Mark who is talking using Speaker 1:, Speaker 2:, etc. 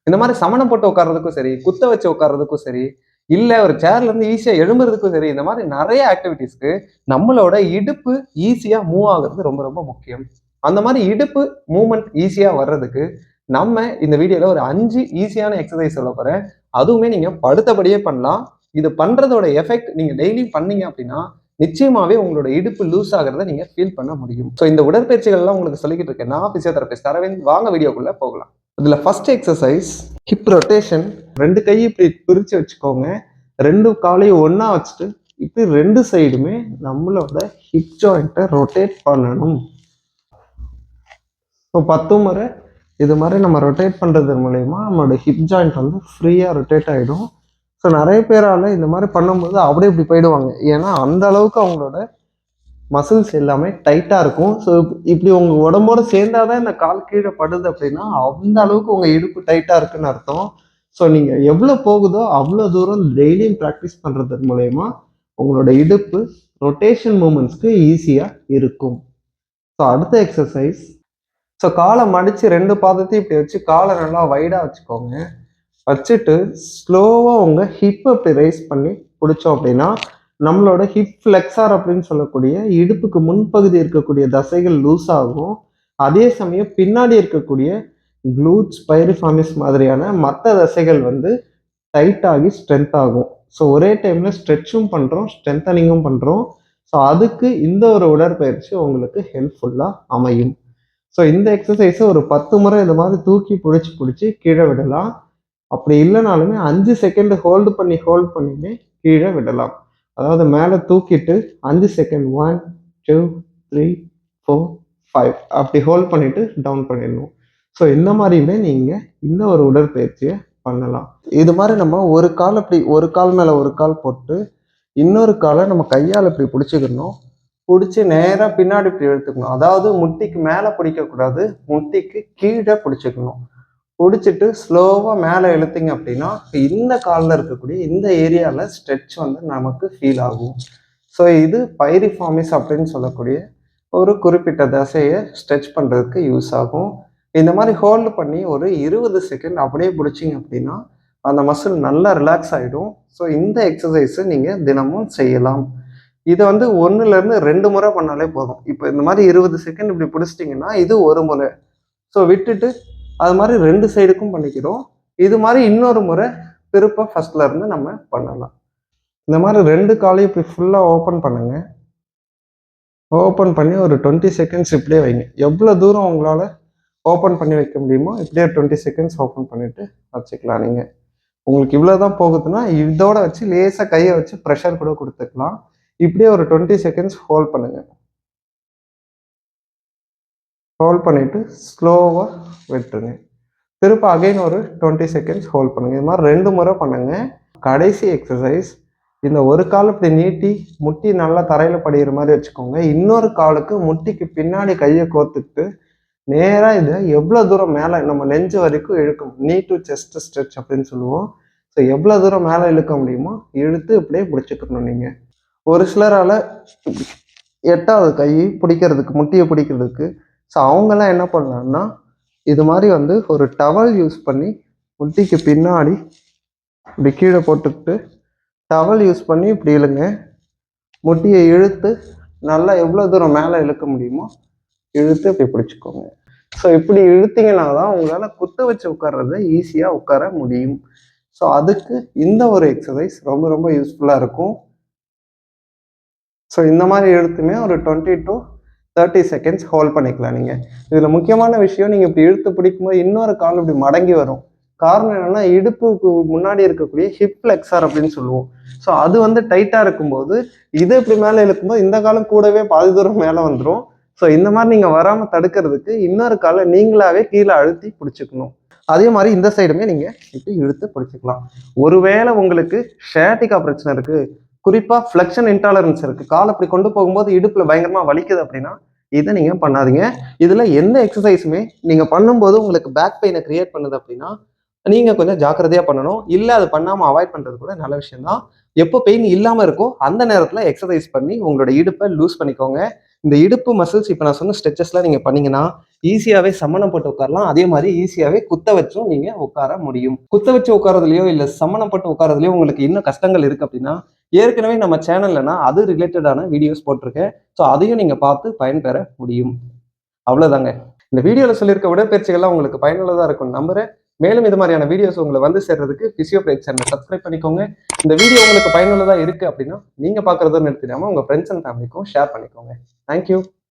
Speaker 1: இந்த மாதிரி சமணம் போட்டு உட்கார்றதுக்கும் சரி, குத்த வச்சு உட்கார்றதுக்கும் சரி, இல்ல ஒரு சேர்ல இருந்து ஈஸியா எழும்புறதுக்கும் சரி, இந்த மாதிரி நிறைய ஆக்டிவிட்டீஸ்க்கு நம்மளோட இடுப்பு ஈஸியா மூவ் ஆகுறது ரொம்ப ரொம்ப முக்கியம். அந்த மாதிரி இடுப்பு மூவ்மெண்ட் ஈஸியா வர்றதுக்கு நம்ம இந்த வீடியோல ஒரு 5 ஈஸியான எக்ஸசைஸ் சொல்லப் போறேன். அதுவுமே நீங்க படுத்தபடியே பண்ணலாம். இது பண்றதோட எஃபெக்ட் நீங்க டெய்லி பண்ணீங்க அப்படின்னா, நிச்சயமாவே உங்களோட இடுப்பு லூஸ் ஆகுறத நீங்க ஃபீல் பண்ண முடியும். ஸோ இந்த உடற்பயிற்சிகள் எல்லாம் உங்களுக்கு சொல்லிக்கிட்டு இருக்கேன். நான் பிசியோதெரபிஸ்ட் அரவிந்த். வாங்க வீடியோக்குள்ள போகலாம். இதுல ஃபர்ஸ்ட் எக்ஸசைஸ் ஹிப் ரொட்டேஷன். 2 கையை இப்படி பிரிச்சு வச்சுக்கோங்க. 2 காலையும் ஒண்ணா வச்சுட்டு இப்படி 2 சைடுமே நம்மளோட ஹிப் ஜாயிண்ட்டை ரொட்டேட் பண்ணணும். ஸோ 10 முறை இது மாதிரி நம்ம ரொட்டேட் பண்ணுறது மூலயமா நம்மளோட ஹிப் ஜாயிண்ட் வந்து ஃப்ரீயாக ரொட்டேட் ஆகிடும். ஸோ நிறைய பேரால் இந்த மாதிரி பண்ணும்போது அப்படியே இப்படி போயிடுவாங்க. ஏன்னா அந்த அளவுக்கு அவங்களோட மசில்ஸ் எல்லாமே டைட்டாக இருக்கும். ஸோ இப்படி உங்கள் உடம்போடு சேர்ந்தாதான் இந்த கால் கீழே படுது அப்படின்னா அந்த அளவுக்கு உங்கள் இடுப்பு டைட்டாக இருக்குன்னு அர்த்தம். ஸோ நீங்கள் எவ்வளோ போகுதோ அவ்வளோ தூரம் டெய்லியும் ப்ராக்டிஸ் பண்ணுறது மூலயமா உங்களோட இடுப்பு ரொட்டேஷன் மூமெண்ட்ஸ்க்கு ஈஸியாக இருக்கும். ஸோ அடுத்த எக்ஸசைஸ். ஸோ காலை மடித்து 2 பாதத்தையும் இப்படி வச்சு காலை நல்லா வைடாக வச்சுக்கோங்க. வச்சுட்டு ஸ்லோவாக உங்கள் ஹிப்பை இப்படி ரைஸ் பண்ணி பிடிச்சோம் அப்படின்னா நம்மளோட ஹிப் ஃப்ளெக்ஸார் அப்படின்னு சொல்லக்கூடிய இடுப்புக்கு முன்பகுதி இருக்கக்கூடிய தசைகள் லூஸ் ஆகும். அதே சமயம் பின்னாடி இருக்கக்கூடிய க்ளூட்ஸ், பைரிஃபார்மிஸ் மாதிரியான மற்ற தசைகள் வந்து டைட் ஆகி ஸ்ட்ரென்த் ஆகும். ஸோ ஒரே டைமில் ஸ்ட்ரெச்சும் பண்ணுறோம், ஸ்ட்ரென்தனிங்கும் பண்ணுறோம். ஸோ அதுக்கு இந்த ஒரு உடற்பயிற்சி உங்களுக்கு ஹெல்ப்ஃபுல்லாக அமையும். ஸோ இந்த எக்ஸசைஸை ஒரு 10 முறை இந்த மாதிரி தூக்கி பிடிச்சி கீழே விடலாம். அப்படி இல்லைனாலுமே 5 செகண்ட் ஹோல்டு பண்ணியுமே கீழே விடலாம். அதாவது மேலே தூக்கிட்டு 5 செகண்ட் 1 2 3 4 5 அப்படி ஹோல்ட் பண்ணிட்டு டவுன் பண்ணிடணும். ஸோ இந்த மாதிரியுமே நீங்கள் இந்த ஒரு உடற்பயிற்சியை பண்ணலாம். இது மாதிரி நம்ம ஒரு கால் அப்படி ஒரு கால் மேலே ஒரு கால் போட்டு இன்னொரு காலை நம்ம கையால் இப்படி பிடிச்சிக்கணும். பிடிச்சி நேராக பின்னாடி இப்படி இழுத்துக்கணும். அதாவது முட்டிக்கு மேலே பிடிக்கக்கூடாது, முட்டிக்கு கீழே பிடிச்சிக்கணும். பிடிச்சிட்டு ஸ்லோவாக மேலே இழுத்தீங்க அப்படின்னா இந்த காலில் இருக்கக்கூடிய இந்த ஏரியாவில் ஸ்ட்ரெச் வந்து நமக்கு ஃபீல் ஆகும். ஸோ இது பைரிஃபார்மிஸ் அப்படின்னு சொல்லக்கூடிய ஒரு குறிப்பிட்ட தசையை ஸ்ட்ரெச் பண்ணுறதுக்கு யூஸ் ஆகும். இந்த மாதிரி ஹோல்டு பண்ணி ஒரு 20 செகண்ட் அப்படியே பிடிச்சிங்க அப்படின்னா அந்த மசில் நல்லா ரிலாக்ஸ் ஆகிடும். ஸோ இந்த எக்ஸசைஸை நீங்கள் தினமும் செய்யலாம். இதை வந்து 1லேருந்து 2 முறை பண்ணாலே போதும். இப்போ இந்த மாதிரி 20 செகண்ட் இப்படி பிடிச்சிட்டிங்கன்னா இது ஒரு முறை. ஸோ விட்டுட்டு அது மாதிரி 2 சைடுக்கும் பண்ணிக்கிறோம். இது மாதிரி இன்னொரு முறை திருப்ப ஃபர்ஸ்ட்ல இருந்து நம்ம பண்ணலாம். இந்த மாதிரி 2 காலையும் இப்படி ஃபுல்லாக ஓப்பன் பண்ணுங்க. ஓப்பன் பண்ணி ஒரு 20 செகண்ட்ஸ் இப்படியே வைங்க. எவ்வளோ தூரம் உங்களால் ஓப்பன் பண்ணி வைக்க முடியுமோ இப்படியே 20 செகண்ட்ஸ் ஓப்பன் பண்ணிட்டு வச்சுக்கலாம். நீங்கள் உங்களுக்கு இவ்வளோ தான் போகுதுன்னா இதோட வச்சு லேசாக கையை வச்சு ப்ரெஷர் கூட கொடுத்துக்கலாம். இப்படியே ஒரு 20 செகண்ட்ஸ் ஹோல்ட் பண்ணுங்க. ஹோல்ட் பண்ணிட்டு ஸ்லோவாக விட்டுருங்க. திரும்ப அகைன் ஒரு 20 செகண்ட்ஸ் ஹோல்ட் பண்ணுங்க. இது மாதிரி 2 முறை பண்ணுங்க. கடைசி எக்ஸசைஸ். இந்த ஒரு கால் இப்படி நீட்டி முட்டி நல்லா தரையில் படிகிற மாதிரி வச்சுக்கோங்க. இன்னொரு காலுக்கு முட்டிக்கு பின்னாடி கையை கோத்துக்கிட்டு நேராக இதை எவ்வளோ தூரம் மேலே நம்ம நெஞ்சு வரைக்கும் இழுக்கும். நீ டு செஸ்ட் ஸ்ட்ரெச் அப்படின்னு சொல்லுவோம். ஸோ எவ்வளோ தூரம் மேலே இழுக்க முடியுமோ இழுத்து இப்படியே பிடிச்சிக்கணும். நீங்கள் ஒரு சிலரால் 8வது கை பிடிக்கிறதுக்கு, முட்டியை பிடிக்கிறதுக்கு, ஸோ அவங்கெல்லாம் என்ன பண்ணலான்னா இது மாதிரி வந்து ஒரு டவல் யூஸ் பண்ணி முட்டிக்கு பின்னாடி இப்படி கீழே போட்டுக்கிட்டு டவல் யூஸ் பண்ணி இப்படி இழுங்க. முட்டியை இழுத்து நல்லா எவ்வளோ தூரம் மேலே இழுக்க முடியுமோ இழுத்து இப்படி பிடிச்சிக்கோங்க. ஸோ இப்படி இழுத்தீங்கன்னா தான் உங்களால் குத்த வச்சு உட்கார்றத ஈஸியாக உட்கார முடியும். ஸோ அதுக்கு இந்த ஒரு எக்ஸசைஸ் ரொம்ப ரொம்ப யூஸ்ஃபுல்லாக இருக்கும். ஸோ இந்த மாதிரி இழுத்துமே ஒரு 20 to 30 செகண்ட்ஸ் ஹோல்ட் பண்ணிக்கலாம். நீங்கள் இதில் முக்கியமான விஷயம், நீங்கள் இப்படி இழுத்து பிடிக்கும்போது இன்னொரு கால் இப்படி மடங்கி வரும். காரணம் என்னென்னா இடுப்புக்கு முன்னாடி இருக்கக்கூடிய ஹிப் ஃப்ளெக்ஸார் அப்படின்னு சொல்லுவோம். ஸோ அது வந்து டைட்டாக இருக்கும்போது இதை இப்படி மேலே இழுக்கும்போது இந்த காலம் கூடவே பாதி தூரம் மேலே வந்துடும். ஸோ இந்த மாதிரி நீங்கள் வராமல் தடுக்கிறதுக்கு இன்னொரு காலை நீங்களாவே கீழே அழுத்தி பிடிச்சிக்கணும். அதே மாதிரி இந்த சைடுமே நீங்கள் இப்படி இழுத்து பிடிச்சிக்கலாம். ஒருவேளை உங்களுக்கு ஷேட்டிகா பிரச்சனை இருக்குது, குறிப்பாக ஃப்ளெக்ஷன் இன்டாலரன்ஸ் இருக்குது, கால் அப்படி கொண்டு போகும்போது இடுப்பில் பயங்கரமாக வலிக்குது அப்படின்னா இதை நீங்கள் பண்ணாதீங்க. இதில் எந்த எக்ஸசைஸுமே நீங்கள் பண்ணும்போது உங்களுக்கு பேக் பெயினை கிரியேட் பண்ணுது அப்படின்னா நீங்கள் கொஞ்சம் ஜாக்கிரதையாக பண்ணணும். இல்லை அது பண்ணாமல் அவாய்ட் பண்ணுறது கூட நல்ல விஷயம் தான். எப்போ பெயின் இல்லாமல் இருக்கோ அந்த நேரத்தில் எக்ஸசைஸ் பண்ணி உங்களோட இடுப்பை லூஸ் பண்ணிக்கோங்க. இந்த இடுப்பு மசில்ஸ் இப்போ நான் சொன்ன ஸ்ட்ரெச்சஸ்லாம் நீங்கள் பண்ணீங்கன்னா ஈஸியாகவே சமணம் போட்டு உட்காரலாம். அதே மாதிரி ஈஸியாகவே குத்த வச்சும் நீங்கள் உட்கார முடியும். குத்த வச்சு உட்காரதுலையோ இல்லை சமணம் போட்டு உட்காரதுலையோ உங்களுக்கு இன்னும் கஷ்டங்கள் இருக்குது அப்படின்னா ஏற்கனவே நம்ம சேனல்ல அது ரிலேட்டடான வீடியோஸ் போட்டிருக்கேன். ஸோ அதையும் நீங்கள் பார்த்து பயன்பெற முடியும். அவ்வளோதாங்க. இந்த வீடியோவில் சொல்லியிருக்க உடற்பயிற்சிகள்லாம் உங்களுக்கு பயனுள்ளதாக இருக்கும்னு நம்புறேன். மேலும் இது மாதிரியான வீடியோஸ் உங்களை வந்து சேர்றதுக்கு பிசியோபிரேக் சேனலை சப்ஸ்கிரைப் பண்ணிக்கோங்க. இந்த வீடியோ உங்களுக்கு பயனுள்ளதாக இருக்குது அப்படின்னா நீங்கள் பார்க்குறதும் நிறுத்திடாமல் உங்கள் ஃப்ரெண்ட்ஸ் அண்ட் ஃபேமிலிக்கும் ஷேர் பண்ணிக்கோங்க. தேங்க்யூ.